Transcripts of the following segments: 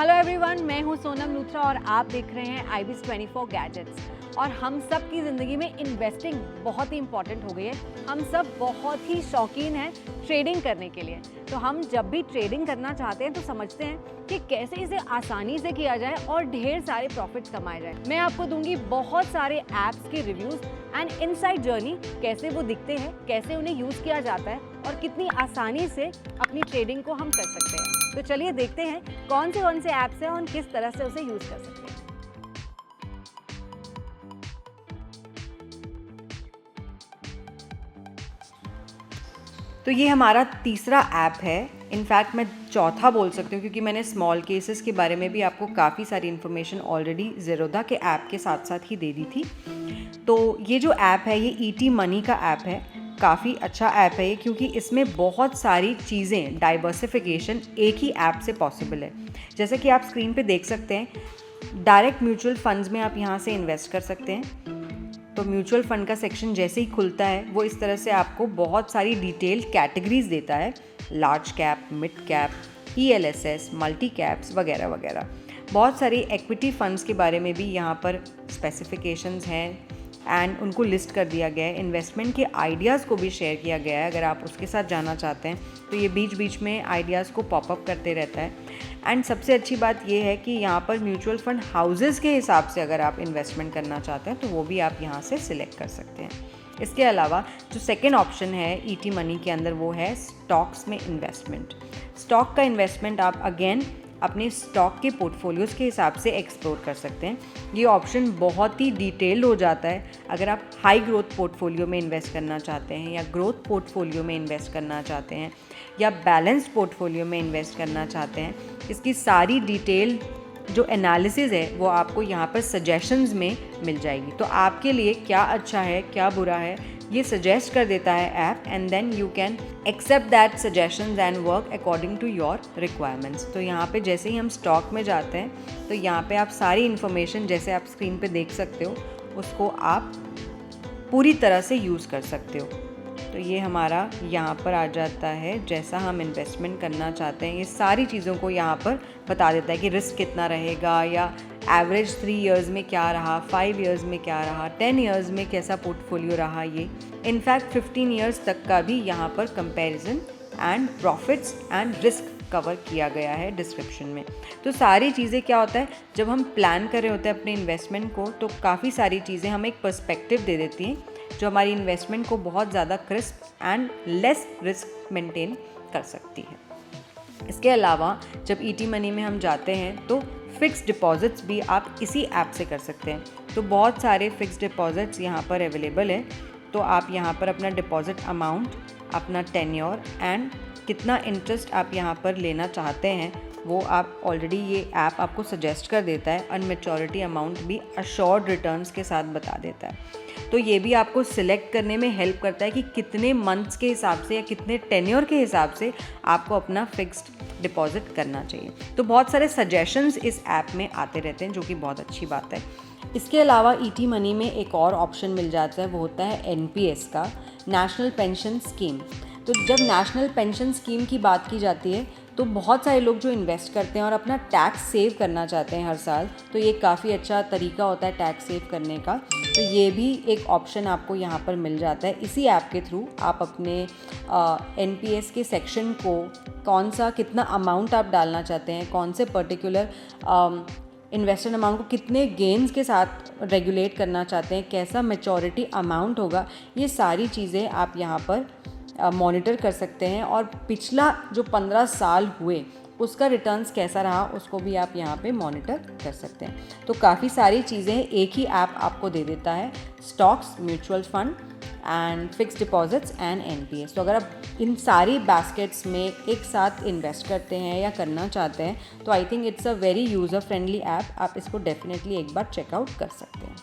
Hello everyone, मैं हूं सोनम लूथरा और आप देख रहे हैं IBIS 24 गैजेट्स। और हम सब की ज़िंदगी में इन्वेस्टिंग बहुत ही इंपॉर्टेंट हो गई है। हम सब बहुत ही शौकीन हैं ट्रेडिंग करने के लिए। तो हम जब भी ट्रेडिंग करना चाहते हैं तो समझते हैं कि कैसे इसे आसानी से किया जाए और ढेर सारे प्रॉफिट्स कमाए जाए। मैं आपको दूंगी बहुत सारे ऐप्स के रिव्यूज़ एंड इनसाइड जर्नी, कैसे वो दिखते हैं, कैसे उन्हें यूज़ किया जाता है और कितनी आसानी से अपनी ट्रेडिंग को हम कर सकते हैं। तो चलिए देखते हैं कौन से ऐप्स हैं और किस तरह से उसे यूज़ कर सकते हैं। तो ये हमारा तीसरा ऐप है। इनफैक्ट मैं चौथा बोल सकती हूँ क्योंकि मैंने स्मॉल केसेस के बारे में भी आपको काफ़ी सारी इन्फॉर्मेशन ऑलरेडी ज़ेरोधा के ऐप के साथ साथ ही दे दी थी। तो ये जो ऐप है ये ET मनी का ऐप है। काफ़ी अच्छा ऐप है ये क्योंकि इसमें बहुत सारी चीज़ें, डाइवर्सिफिकेशन एक ही ऐप से पॉसिबल है। जैसे कि आप स्क्रीन पे देख सकते हैं, डायरेक्ट म्यूचुअल फंड्स में आप यहाँ से इन्वेस्ट कर सकते हैं। तो म्यूचुअल फ़ंड का सेक्शन जैसे ही खुलता है वो इस तरह से आपको बहुत सारी डिटेल्ड कैटेगरीज देता है, large cap, mid cap, ELSS, multi caps वगैरह वगैरह। बहुत सारी एक्विटी फ़ंड्स के बारे में भी यहाँ पर स्पेसिफिकेशंस हैं एंड उनको लिस्ट कर दिया गया है। इन्वेस्टमेंट के आइडियाज़ को भी शेयर किया गया है। अगर आप उसके साथ जाना चाहते हैं तो ये बीच बीच में आइडियाज़ को पॉपअप करते रहता है। एंड सबसे अच्छी बात ये है कि यहाँ पर म्यूचुअल फंड हाउसेज़ के हिसाब से अगर आप इन्वेस्टमेंट करना चाहते हैं तो वो भी आप यहाँ से सिलेक्ट कर सकते हैं। इसके अलावा जो सेकेंड ऑप्शन है ET मनी के अंदर वो है स्टॉक्स में इन्वेस्टमेंट। स्टॉक का इन्वेस्टमेंट आप अगेन अपने स्टॉक के पोर्टफोलियोज़ के हिसाब से एक्सप्लोर कर सकते हैं। ये ऑप्शन बहुत ही डिटेल्ड हो जाता है। अगर आप हाई ग्रोथ पोर्टफोलियो में इन्वेस्ट करना चाहते हैं या ग्रोथ पोर्टफोलियो में इन्वेस्ट करना चाहते हैं या बैलेंस्ड पोर्टफोलियो में इन्वेस्ट करना चाहते हैं, इसकी सारी डिटेल जो एनालिसिस है वो आपको यहाँ पर सजेशंस में मिल जाएगी। तो आपके लिए क्या अच्छा है, क्या बुरा है, ये सजेस्ट कर देता है app and then you can accept that suggestions and work according to your requirements. तो यहाँ पे जैसे ही हम स्टॉक में जाते हैं तो यहाँ पे आप सारी इन्फॉर्मेशन, जैसे आप स्क्रीन पे देख सकते हो, उसको आप पूरी तरह से यूज़ कर सकते हो। तो ये हमारा यहाँ पर आ जाता है, जैसा हम इन्वेस्टमेंट करना चाहते हैं ये सारी चीज़ों को यहाँ पर बता देता है कि रिस्क कितना रहेगा या एवरेज 3 इयर्स में क्या रहा, 5 इयर्स में क्या रहा, 10 इयर्स में कैसा पोर्टफोलियो रहा। ये इनफैक्ट 15 इयर्स तक का भी यहाँ पर comparison and profits and risk cover किया गया है डिस्क्रिप्शन में। तो सारी चीज़ें क्या होता है, जब हम प्लान कर रहे होते हैं अपने इन्वेस्टमेंट को तो काफ़ी सारी चीज़ें हमें एक पर्सपेक्टिव दे देती हैं जो हमारी इन्वेस्टमेंट को बहुत ज़्यादा crisp and less risk maintain कर सकती है। इसके अलावा जब ET मनी में हम जाते हैं तो फ़िक्स डिपॉजिट्स भी आप इसी ऐप से कर सकते हैं। तो बहुत सारे फ़िक्स डिपॉजिट्स यहाँ पर अवेलेबल है। तो आप यहाँ पर अपना डिपॉजिट अमाउंट, अपना टेन्योर एंड कितना इंटरेस्ट आप यहाँ पर लेना चाहते हैं वो आप ऑलरेडी ये ऐप आपको सजेस्ट कर देता है। और मैच्योरिटी अमाउंट भी अश्योर्ड रिटर्न्स के साथ बता देता है। तो ये भी आपको सिलेक्ट करने में हेल्प करता है कि कितने मंथ्स के हिसाब से या कितने टेन्योर के हिसाब से आपको अपना फिक्स्ड डिपॉजिट करना चाहिए। तो बहुत सारे सजेशंस इस ऐप में आते रहते हैं जो कि बहुत अच्छी बात है। इसके अलावा ET मनी में एक और ऑप्शन मिल जाता है, वो होता है NPS का, नेशनल पेंशन स्कीम। तो जब नेशनल पेंशन स्कीम की बात की जाती है तो बहुत सारे लोग जो इन्वेस्ट करते हैं और अपना टैक्स सेव करना चाहते हैं हर साल, तो ये काफ़ी अच्छा तरीका होता है टैक्स सेव करने का। तो ये भी एक ऑप्शन आपको यहाँ पर मिल जाता है। इसी ऐप के थ्रू आप अपने NPS के सेक्शन को, कौन सा कितना अमाउंट आप डालना चाहते हैं, कौन से पर्टिकुलर इन्वेस्टेड अमाउंट को कितने गेन्स के साथ रेगुलेट करना चाहते हैं, कैसा मैच्योरिटी अमाउंट होगा, ये सारी चीज़ें आप यहाँ पर मॉनिटर कर सकते हैं। और पिछला जो 15 साल हुए उसका रिटर्न्स कैसा रहा उसको भी आप यहाँ पे मॉनिटर कर सकते हैं। तो काफ़ी सारी चीज़ें एक ही ऐप आपको दे देता है, stocks, mutual fund and fix deposits and NPS। तो अगर आप इन सारी बास्केट्स में एक साथ इन्वेस्ट करते हैं या करना चाहते हैं तो I think it's a very user friendly app. आप इसको डेफिनेटली एक बार चेकआउट कर सकते हैं।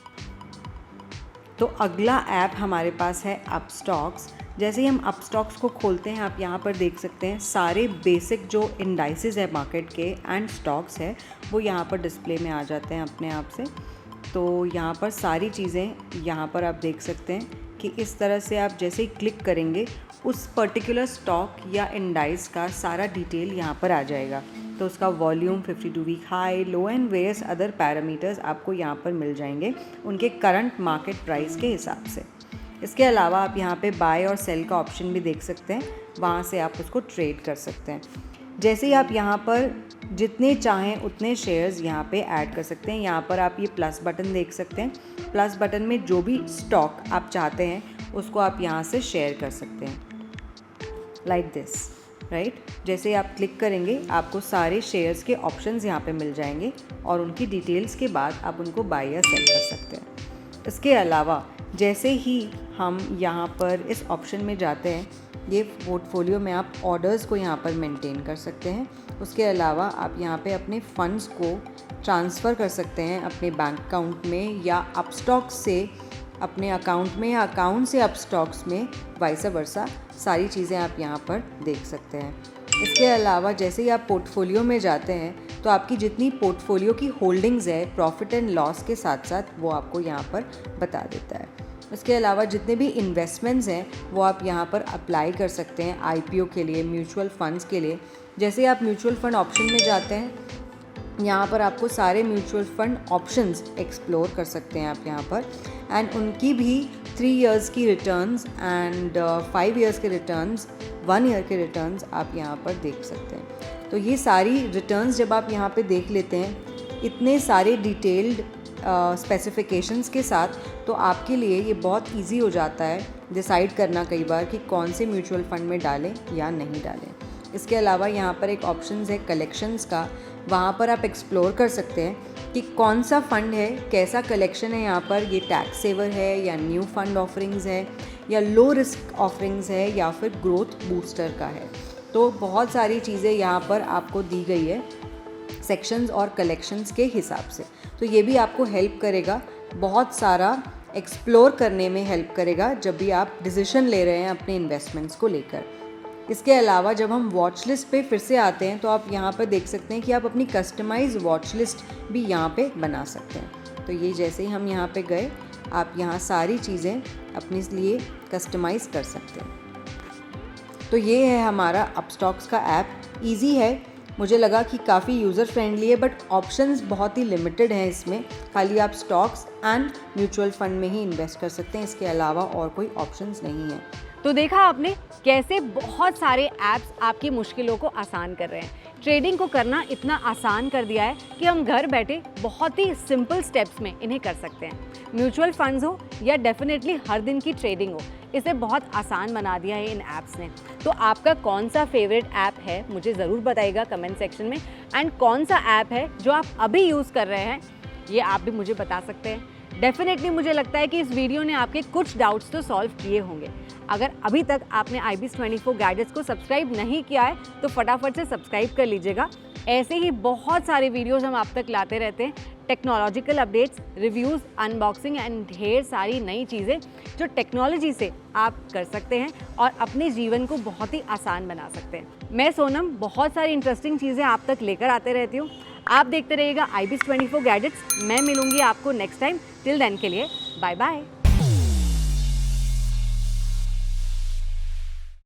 तो अगला ऐप हमारे पास है अपस्टॉक्स। जैसे ही हम अपस्टॉक्स को खोलते हैं आप यहाँ पर देख सकते हैं सारे बेसिक जो इंडाइसेस है मार्केट के एंड स्टॉक्स है वो यहाँ पर डिस्प्ले में आ जाते हैं अपने आप से। तो यहाँ पर सारी चीज़ें यहाँ पर आप देख सकते हैं कि इस तरह से आप जैसे ही क्लिक करेंगे उस पर्टिकुलर स्टॉक या इंडाइस का सारा डिटेल यहाँ पर आ जाएगा। तो उसका volume, 52 week high, low and various other parameters आपको यहाँ पर मिल जाएंगे उनके करंट मार्केट प्राइस के हिसाब से। इसके अलावा आप यहाँ पे बाय और सेल का ऑप्शन भी देख सकते हैं, वहाँ से आप उसको ट्रेड कर सकते हैं। जैसे ही आप यहाँ पर जितने चाहें उतने शेयर्स यहाँ पे ऐड कर सकते हैं। यहाँ पर आप ये प्लस बटन देख सकते हैं। प्लस बटन में जो भी स्टॉक आप चाहते हैं उसको आप यहाँ से शेयर कर सकते हैं, लाइक दिस, राइट। जैसे आप क्लिक करेंगे आपको सारे शेयर्स के ऑप्शंस यहाँ पे मिल जाएंगे और उनकी डिटेल्स के बाद आप उनको बाय या सेल कर सकते हैं। इसके अलावा जैसे ही हम यहाँ पर इस ऑप्शन में जाते हैं, ये पोर्टफोलियो में आप ऑर्डर्स को यहाँ पर मेंटेन कर सकते हैं। उसके अलावा आप यहाँ पे अपने फंड्स को ट्रांसफ़र कर सकते हैं अपने बैंक अकाउंट में या अपस्टॉक्स से अपने अकाउंट में या अकाउंट से अपस्टॉक्स में, वाइस वर्सा, सारी चीज़ें आप यहाँ पर देख सकते हैं। इसके अलावा जैसे ही आप पोर्टफोलियो में जाते हैं तो आपकी जितनी पोर्टफोलियो की होल्डिंग्स है प्रॉफिट एंड लॉस के साथ साथ वो आपको यहाँ पर बता देता है। इसके अलावा जितने भी इन्वेस्टमेंट्स हैं वो आप यहाँ पर अप्लाई कर सकते हैं आईपीओ के लिए, म्यूचुअल फंड्स के लिए। जैसे आप म्यूचुअल फंड ऑप्शन में जाते हैं, यहाँ पर आपको सारे म्यूचुअल फंड ऑप्शंस एक्सप्लोर कर सकते हैं आप यहाँ पर, एंड उनकी भी 3 इयर्स की रिटर्न्स एंड 5 इयर्स के रिटर्न्स, 1 ईयर के रिटर्न्स आप यहाँ पर देख सकते हैं। तो ये सारी रिटर्न्स जब आप यहाँ पे देख लेते हैं इतने सारे डिटेल्ड स्पेसिफिकेशंस के साथ, तो आपके लिए ये बहुत इजी हो जाता है डिसाइड करना कई बार कि कौन से म्यूचुअल फंड में डालें या नहीं डालें। इसके अलावा यहाँ पर एक ऑप्शन है कलेक्शंस का, वहाँ पर आप एक्सप्लोर कर सकते हैं कि कौन सा फ़ंड है, कैसा कलेक्शन है यहाँ पर, ये टैक्स सेवर है या न्यू फंड ऑफरिंग्स है या लो रिस्क ऑफरिंग्स है या फिर ग्रोथ बूस्टर का है। तो बहुत सारी चीज़ें यहाँ पर आपको दी गई है सेक्शंस और कलेक्शंस के हिसाब से। तो ये भी आपको हेल्प करेगा, बहुत सारा एक्सप्लोर करने में हेल्प करेगा जब भी आप डिसीजन ले रहे हैं अपने इन्वेस्टमेंट्स को लेकर। इसके अलावा जब हम वॉच लिस्ट पे फिर से आते हैं तो आप यहाँ पर देख सकते हैं कि आप अपनी कस्टमाइज वॉच लिस्ट भी यहाँ पे बना सकते हैं। तो ये जैसे ही हम यहाँ पे गए, आप यहाँ सारी चीज़ें अपने लिए कस्टमाइज़ कर सकते हैं। तो ये है हमारा अपस्टॉक्स का ऐप। ईजी है, मुझे लगा कि काफ़ी यूज़र फ्रेंडली है, बट ऑप्शंस बहुत ही लिमिटेड हैं इसमें। खाली आप स्टॉक्स एंड म्यूचुअल फंड में ही इन्वेस्ट कर सकते हैं, इसके अलावा और कोई ऑप्शंस नहीं है। तो देखा आपने कैसे बहुत सारे ऐप्स आपकी मुश्किलों को आसान कर रहे हैं। ट्रेडिंग को करना इतना आसान कर दिया है कि हम घर बैठे बहुत ही सिंपल स्टेप्स में इन्हें कर सकते हैं। म्यूचुअल फंड्स हो या डेफिनेटली हर दिन की ट्रेडिंग हो, इसे बहुत आसान बना दिया है इन ऐप्स ने। तो आपका कौन सा फेवरेट ऐप है मुझे ज़रूर बताइएगा कमेंट सेक्शन में, एंड कौन सा ऐप है जो आप अभी यूज़ कर रहे हैं ये आप भी मुझे बता सकते हैं। डेफिनेटली मुझे लगता है कि इस वीडियो ने आपके कुछ डाउट्स तो सॉल्व किए होंगे। अगर अभी तक आपने IBIS24 गैजेट्स को सब्सक्राइब नहीं किया है तो फटाफट से सब्सक्राइब कर लीजिएगा। ऐसे ही बहुत सारे वीडियोस हम आप तक लाते रहते हैं, technological updates, reviews, unboxing and ढेर सारी नई चीज़ें जो टेक्नोलॉजी से आप कर सकते हैं और अपने जीवन को बहुत ही आसान बना सकते हैं। मैं सोनम बहुत सारी इंटरेस्टिंग चीज़ें आप तक लेकर आते रहती हूँ। आप देखते रहिएगा IBIS24 गैजेट्स। मैं मिलूंगी आपको नेक्स्ट टाइम। टिल देन के लिए बाय बाय।